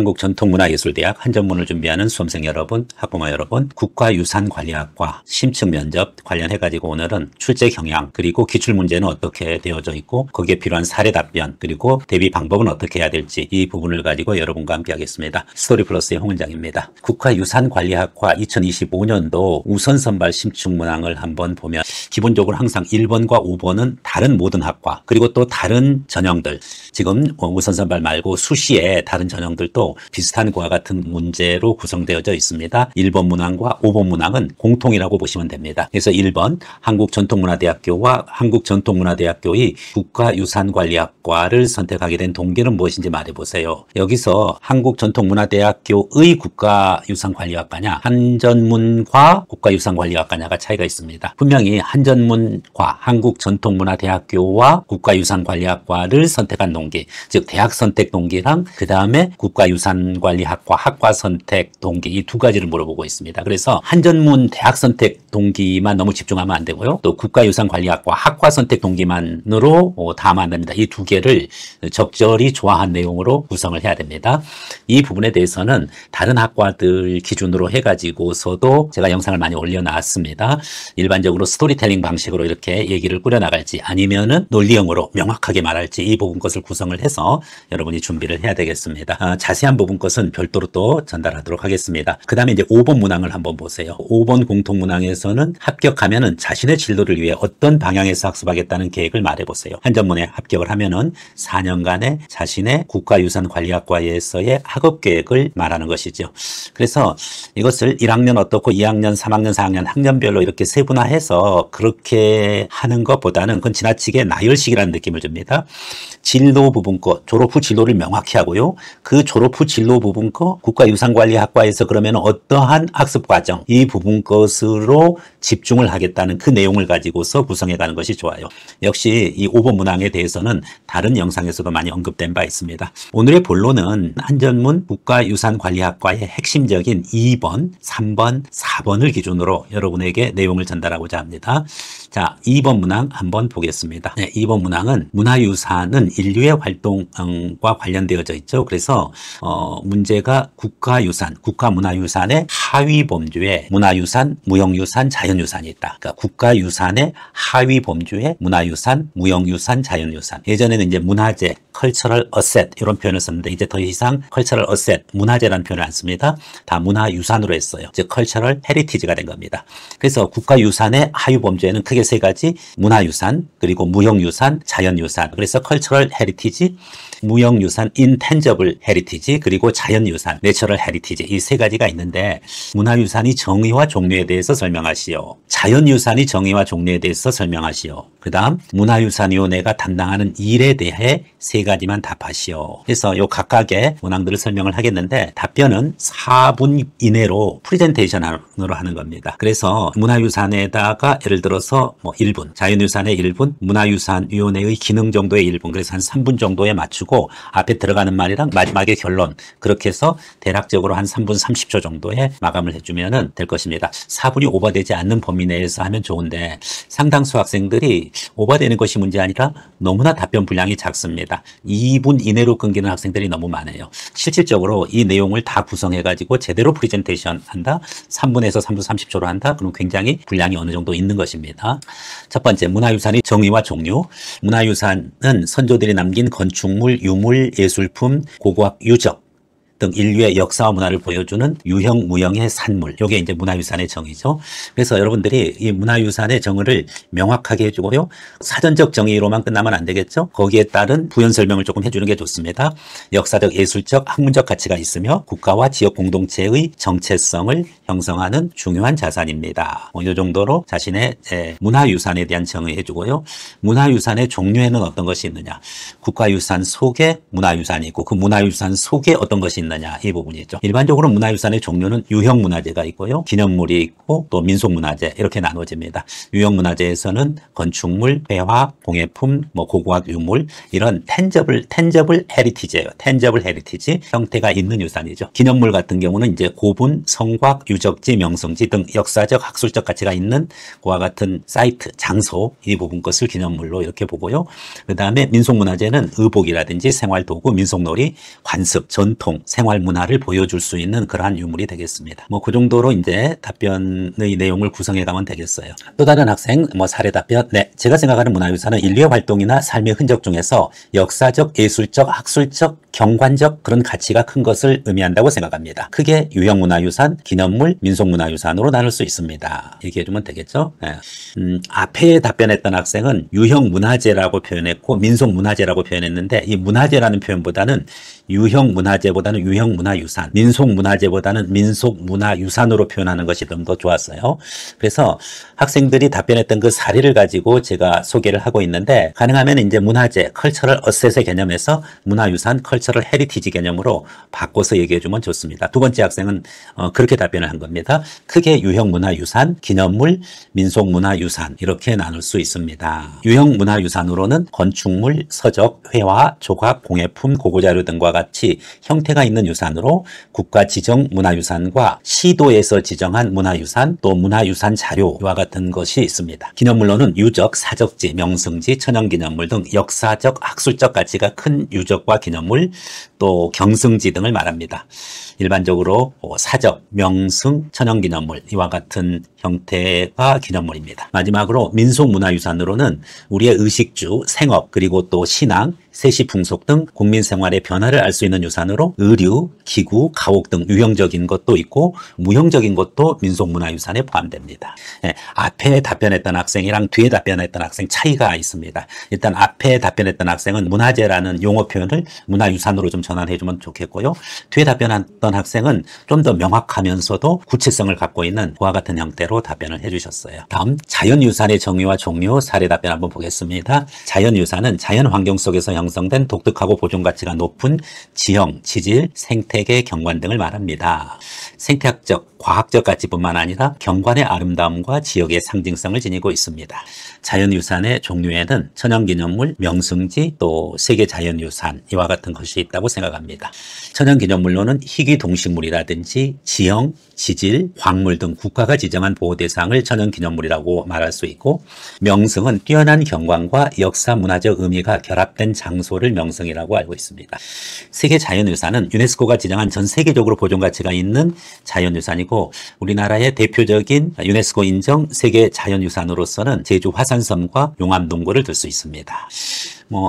한국전통문화예술대학 한전문을 준비하는 수험생 여러분, 학부모 여러분, 국가유산관리학과 심층 면접 관련해가지고 오늘은 출제 경향, 그리고 기출문제는 어떻게 되어져 있고 거기에 필요한 사례 답변, 그리고 대비 방법은 어떻게 해야 될지 이 부분을 가지고 여러분과 함께 하겠습니다. 스토리플러스의 홍은장입니다. 국가유산관리학과 2025년도 우선 선발 심층 문항을 한번 보면 기본적으로 항상 1번과 5번은 다른 모든 학과, 그리고 또 다른 전형들, 지금 우선 선발 말고 수시에 다른 전형들도 비슷한 그와 같은 문제로 구성되어져 있습니다. 1번 문항과 5번 문항은 공통이라고 보시면 됩니다. 그래서 1번 한국전통문화대학교와 한국전통문화대학교의 국가유산관리학과를 선택하게 된 동기는 무엇인지 말해보세요. 여기서 한국전통문화대학교의 국가유산관리학과냐, 한전문과 국가유산관리학과냐가 차이가 있습니다. 분명히 한전문과 한국전통문화대학교와 국가유산관리학과를 선택한 동기, 즉 대학 선택 동기랑 그 다음에 국가유산관리학과 학과 선택 동기, 이 두 가지를 물어보고 있습니다. 그래서 한전문 대학 선택 동기만 너무 집중하면 안 되고요. 또 국가유산관리학과 학과 선택 동기만으로 다 하면 안 됩니다. 이 두 개를 적절히 조화한 내용으로 구성을 해야 됩니다. 이 부분에 대해서는 다른 학과들 기준으로 해가지고서도 제가 영상을 많이 올려놨습니다. 일반적으로 스토리텔링 방식으로 이렇게 얘기를 꾸려나갈지 아니면은 논리형으로 명확하게 말할지 이 부분 것을 구성을 해서 여러분이 준비를 해야 되겠습니다. 자세한 부분 것은 별도로 또 전달하도록 하겠습니다. 그 다음에 이제 5번 문항을 한번 보세요. 5번 공통문항에서는 합격하면은 자신의 진로를 위해 어떤 방향에서 학습하겠다는 계획을 말해보세요. 한전문에 합격을 하면은 4년간의 자신의 국가유산관리학과에서의 학업 계획을 말하는 것이죠. 그래서 이것을 1학년 어떻고 2학년, 3학년, 4학년 학년별로 이렇게 세분화해서 그렇게 하는 것보다는 그건 지나치게 나열식이라는 느낌을 줍니다. 진로 부분 거, 졸업 후 진로를 명확히 하고요. 그 졸업 후 진로 부분 거 국가유산관리학과에서 그러면 어떠한 학습 과정, 이 부분 것으로 집중을 하겠다는 그 내용을 가지고서 구성해 가는 것이 좋아요. 역시 이 5번 문항에 대해서는 다른 영상에서도 많이 언급된 바 있습니다. 오늘의 본론은 한전문 국가유산관리학과의 핵심적인 2번, 3번, 4번을 기준으로 여러분에게 내용을 전달하고자 합니다. 자, 2번 문항 한번 보겠습니다. 네, 2번 문항은 문화유산은 인류의 활동과 관련되어져 있죠. 그래서 문제가 국가유산, 국가문화유산의 하위 범주에 문화유산, 무형유산, 자연유산이 있다. 그러니까 국가유산의 하위 범주에 문화유산, 무형유산, 자연유산. 예전에는 이제 문화재, 컬처럴 어셋 이런 표현을 썼는데 이제 더 이상 컬처럴 어셋, 문화재라는 표현을 안 씁니다. 다 문화유산으로 했어요. 즉 컬처럴 헤리티지가 된 겁니다. 그래서 국가유산의 하위 범주에는 크게 세 가지, 문화유산, 그리고 무형유산, 자연유산. 그래서 컬처럴 헤리티지, 무형유산, 인텐저블 헤리티지, 그리고 자연유산, 내처럴 헤리티지, 이 세 가지가 있는데 문화유산이 정의와 종류에 대해서 설명하시오. 자연유산이 정의와 종류에 대해서 설명하시오. 그 다음 문화유산위원회가 담당하는 일에 대해 세 가지만 답하시오. 그래서 요 각각의 문항들을 설명을 하겠는데 답변은 4분 이내로 프레젠테이션으로 하는 겁니다. 그래서 문화유산에다가 예를 들어서 뭐 1분, 자연유산의 1분, 문화유산위원회의 기능 정도의 1분, 그래서 한 3분 정도에 맞추고 앞에 들어가는 말이랑 마지막에 결론, 그렇게 해서 대략적으로 한 3분 30초 정도에 마감을 해주면 될 것입니다. 4분이 오버되지 않는 범위 내에서 하면 좋은데 상당수 학생들이 오버되는 것이 문제 아니라 너무나 답변 분량이 작습니다. 2분 이내로 끊기는 학생들이 너무 많아요. 실질적으로 이 내용을 다 구성해가지고 제대로 프레젠테이션 한다? 3분에서 3분 30초로 한다? 그럼 굉장히 분량이 어느 정도 있는 것입니다. 첫 번째, 문화유산의 정의와 종류. 문화유산은 선조들이 남긴 건축물, 유물, 예술품, 고고학 유적 등 인류의 역사와 문화를 보여주는 유형, 무형의 산물. 이게 이제 문화유산의 정의죠. 그래서 여러분들이 이 문화유산의 정의를 명확하게 해주고요. 사전적 정의로만 끝나면 안 되겠죠. 거기에 따른 부연 설명을 조금 해주는 게 좋습니다. 역사적, 예술적, 학문적 가치가 있으며 국가와 지역 공동체의 정체성을 형성하는 중요한 자산입니다. 이 정도로 자신의 문화유산에 대한 정의 해주고요. 문화유산의 종류에는 어떤 것이 있느냐. 국가유산 속에 문화유산이 있고 그 문화유산 속에 어떤 것이 있느냐, 이 부분이죠. 일반적으로 문화유산의 종류는 유형문화재가 있고요, 기념물이 있고 또 민속문화재 이렇게 나눠집니다. 유형문화재에서는 건축물, 회화, 공예품, 뭐 고고학 유물 이런 텐저블 헤리티지예요. 텐저블 헤리티지 형태가 있는 유산이죠. 기념물 같은 경우는 이제 고분, 성곽, 유적지, 명성지 등 역사적, 학술적 가치가 있는 그와 같은 사이트, 장소 이 부분 것을 기념물로 이렇게 보고요. 그 다음에 민속문화재는 의복이라든지 생활도구, 민속놀이, 관습, 전통, 생활 생활 문화를 보여줄 수 있는 그러한 유물이 되겠습니다. 뭐 그 정도로 이제 답변의 내용을 구성해 가면 되겠어요. 또 다른 학생 사례 답변. 네, 제가 생각하는 문화유산은 인류의 활동이나 삶의 흔적 중에서 역사적, 예술적, 학술적, 경관적 그런 가치가 큰 것을 의미한다고 생각합니다. 크게 유형문화유산, 기념물, 민속문화유산으로 나눌 수 있습니다. 얘기해주면 되겠죠? 네. 앞에 답변했던 학생은 유형문화재라고 표현했고 민속문화재라고 표현했는데 이 문화재라는 표현보다는 유형문화재보다는 유형문화유산, 민속문화재보다는 민속문화유산으로 표현하는 것이 좀 더 좋았어요. 그래서 학생들이 답변했던 그 사례를 가지고 제가 소개를 하고 있는데 가능하면 이제 문화재, 컬처럴 어셋의 개념에서 문화유산, 컬처럴 헤리티지 개념으로 바꿔서 얘기해주면 좋습니다. 두 번째 학생은 그렇게 답변을 한 겁니다. 크게 유형문화유산, 기념물, 민속문화유산 이렇게 나눌 수 있습니다. 유형문화유산으로는 건축물, 서적, 회화, 조각, 공예품, 고고자료 등과 같이 형태가 있는 유산으로 국가 지정 문화유산과 시도에서 지정한 문화유산 또 문화유산 자료와 같은 것이 있습니다. 기념물로는 유적, 사적지, 명승지, 천연기념물 등 역사적, 학술적 가치가 큰 유적과 기념물 또 경승지 등을 말합니다. 일반적으로 사적, 명승, 천연기념물 이와 같은 형태가 기념물입니다. 마지막으로 민속문화유산으로는 우리의 의식주, 생업 그리고 또 신앙, 세시풍속 등 국민생활의 변화를 알 수 있는 유산으로 의류, 기구, 가옥 등 유형적인 것도 있고 무형적인 것도 민속문화유산에 포함됩니다. 네, 앞에 답변했던 학생이랑 뒤에 답변했던 학생 차이가 있습니다. 일단 앞에 답변했던 학생은 문화재라는 용어 표현을 문화유산으로 좀 전환해 주면 좋겠고요. 뒤에 답변했던 학생은 좀 더 명확하면서도 구체성을 갖고 있는 그와 같은 형태로 답변을 해주셨어요. 다음 자연유산의 정의와 종류 사례 답변 한번 보겠습니다. 자연유산은 자연환경 속에서 형성된 독특하고 보존가치가 높은 지형, 지질, 생태계, 경관 등을 말합니다. 생태학적, 과학적 가치뿐만 아니라 경관의 아름다움과 지역의 상징성을 지니고 있습니다. 자연유산의 종류에는 천연기념물, 명승지, 또 세계자연유산 이와 같은 것이 있다고 생각합니다. 천연기념물로는 희귀동식물이라든지 지형, 지질, 광물 등 국가가 지정한 보호대상을 천연기념물이라고 말할 수 있고 명승은 뛰어난 경관과 역사 문화적 의미가 결합된 장소를 명승이라고 알고 있습니다. 세계자연유산은 유네스코가 지정한 전 세계적으로 보존가치가 있는 자연유산이고 우리나라의 대표적인 유네스코 인정 세계자연유산으로서는 제주 화산섬과 용암동굴을 들 수 있습니다.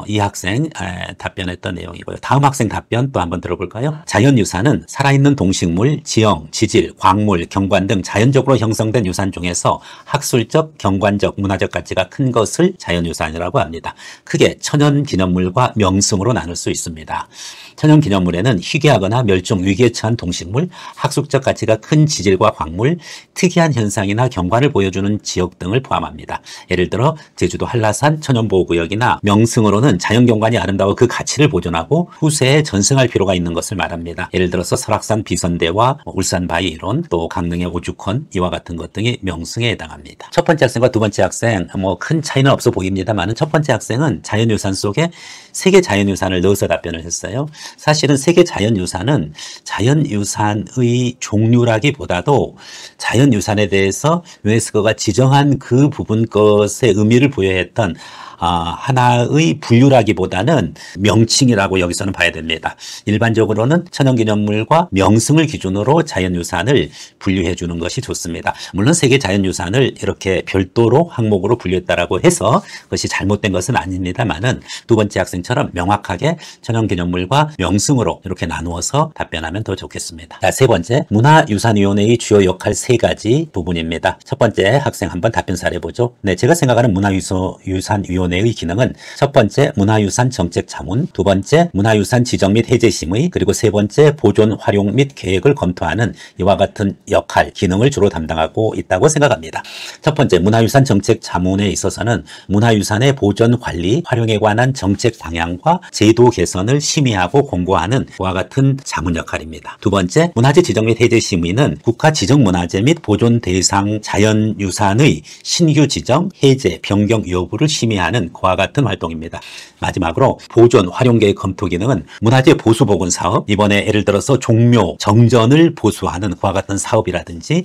이 학생 답변했던 내용이고요. 다음 학생 답변 또 한번 들어볼까요? 자연유산은 살아있는 동식물, 지형, 지질, 광물, 경관 등 자연적으로 형성된 유산 중에서 학술적, 경관적, 문화적 가치가 큰 것을 자연유산이라고 합니다. 크게 천연기념물과 명승으로 나눌 수 있습니다. 천연기념물에는 희귀하거나 멸종 위기에 처한 동식물, 학술적 가치가 큰 지질과 광물, 특이한 현상이나 경관을 보여주는 지역 등을 포함합니다. 예를 들어 제주도 한라산 천연보호구역이나 명승으로는 자연경관이 아름다워 그 가치를 보존하고 후세에 전승할 필요가 있는 것을 말합니다. 예를 들어서 설악산 비선대와 울산 바위이론, 또 강릉의 오죽헌 이와 같은 것 등이 명승에 해당합니다. 첫 번째 학생과 두 번째 학생 큰 차이는 없어 보입니다만 첫 번째 학생은 자연유산 속에 세계자연유산을 넣어서 답변을 했어요. 사실은 세계자연유산은 자연유산의 종류라기보다도 자연유산에 대해서 유네스코가 지정한 그 부분 것의 의미를 부여했던 하나의 분류라기보다는 명칭이라고 여기서는 봐야 됩니다. 일반적으로는 천연기념물과 명승을 기준으로 자연유산을 분류해 주는 것이 좋습니다. 물론 세계자연유산을 이렇게 별도로 항목으로 분류했다라고 해서 그것이 잘못된 것은 아닙니다만은 두 번째 학생처럼 명확하게 천연기념물과 명승으로 이렇게 나누어서 답변하면 더 좋겠습니다. 자, 세 번째, 문화유산위원회의 주요 역할 세 가지 부분입니다. 첫 번째 학생 한번 답변 사례 보죠. 네, 제가 생각하는 문화유산위원회의 기능은 첫 번째 문화유산 정책 자문, 두 번째 문화유산 지정 및 해제 심의, 그리고 세 번째 보존, 활용 및 계획을 검토하는 이와 같은 역할, 기능을 주로 담당하고 있다고 생각합니다. 첫 번째 문화유산 정책 자문에 있어서는 문화유산의 보존, 관리, 활용에 관한 정책 방향과 제도 개선을 심의하고 공고하는 그와 같은 자문 역할입니다. 두 번째 문화재 지정 및 해제 심의는 국가 지정 문화재 및 보존 대상 자연유산의 신규 지정, 해제, 변경 여부를 심의하는 그와 같은 활동입니다. 마지막으로 보존, 활용 계획 검토 기능은 문화재 보수 복원 사업, 이번에 예를 들어서 종묘, 정전을 보수하는 그와 같은 사업이라든지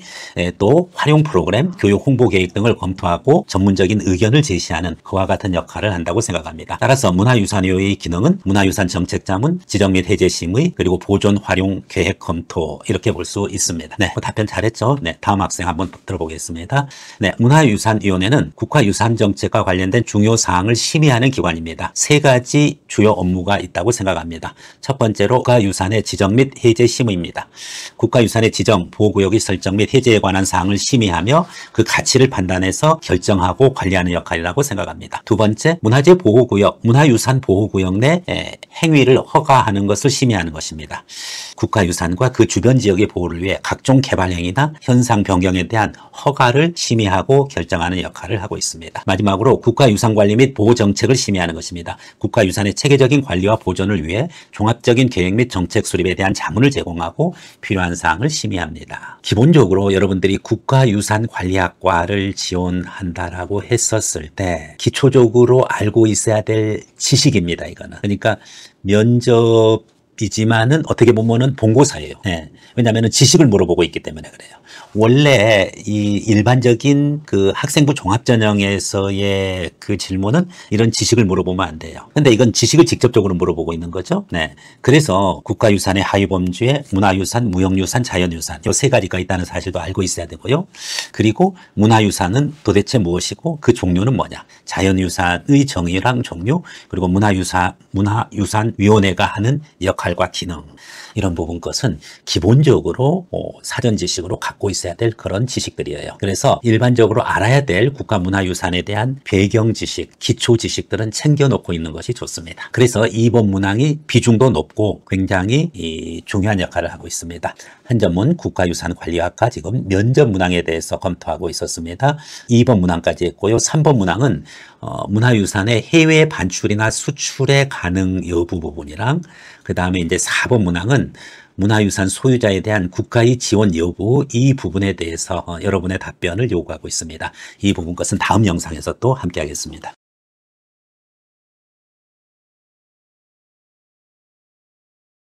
또 활용 프로그램, 교육 홍보 계획 등을 검토하고 전문적인 의견을 제시하는 그와 같은 역할을 한다고 생각합니다. 따라서 문화유산위의 기능은 문화유산 정책 자문, 지정 및 해제 심의, 그리고 보존 활용 계획 검토, 이렇게 볼 수 있습니다. 네, 답변 잘했죠? 네, 다음 학생 한번 들어보겠습니다. 네, 문화유산위원회는 국가유산 정책과 관련된 중요 사항을 심의하는 기관입니다. 세 가지 주요 업무가 있다고 생각합니다. 첫 번째로 국가유산의 지정 및 해제 심의입니다. 국가유산의 지정, 보호구역의 설정 및 해제에 관한 사항을 심의하며 그 가치를 판단해서 결정하고 관리하는 역할이라고 생각합니다. 두 번째, 문화재 보호구역, 문화유산 보호구역 내 행위를 허가하는 것을 심의하는 것입니다. 국가유산과 그 주변 지역의 보호를 위해 각종 개발 행위나 현상 변경에 대한 허가를 심의하고 결정하는 역할을 하고 있습니다. 마지막으로 국가유산관리 및 보호정책을 심의하는 것입니다. 국가유산의 체계적인 관리와 보존을 위해 종합적인 계획 및 정책 수립에 대한 자문을 제공하고 필요한 사항을 심의합니다. 기본적으로 여러분들이 국가유산관리학과를 지원한다라고 했었을 때 기초적으로 알고 있어야 될 지식입니다. 이거는. 그러니까 면접이지만은 어떻게 보면은 본고사예요. 네. 왜냐하면 지식을 물어보고 있기 때문에 그래요. 원래 이 일반적인 그 학생부 종합전형에서의 그 질문은 이런 지식을 물어보면 안 돼요. 근데 이건 지식을 직접적으로 물어보고 있는 거죠. 네. 그래서 국가유산의 하위범주에 문화유산, 무형유산, 자연유산 이 세 가지가 있다는 사실도 알고 있어야 되고요. 그리고 문화유산은 도대체 무엇이고 그 종류는 뭐냐. 자연유산의 정의랑 종류, 그리고 문화유산위원회가 하는 역할과 기능, 이런 부분 것은 기본적으로 사전 지식으로 갖고 있어야 될 그런 지식들이에요. 그래서 일반적으로 알아야 될 국가문화유산에 대한 배경 지식, 기초 지식들은 챙겨놓고 있는 것이 좋습니다. 그래서 2번 문항이 비중도 높고 굉장히 중요한 역할을 하고 있습니다. 한 점은 국가유산관리학과 지금 면접 문항에 대해서 검토하고 있었습니다. 2번 문항까지 했고요. 3번 문항은 문화유산의 해외 반출이나 수출의 가능 여부 부분이랑, 그 다음에 이제 4번 문항은 문화유산 소유자에 대한 국가의 지원 여부, 이 부분에 대해서 여러분의 답변을 요구하고 있습니다. 이 부분 것은 다음 영상에서 또 함께 하겠습니다.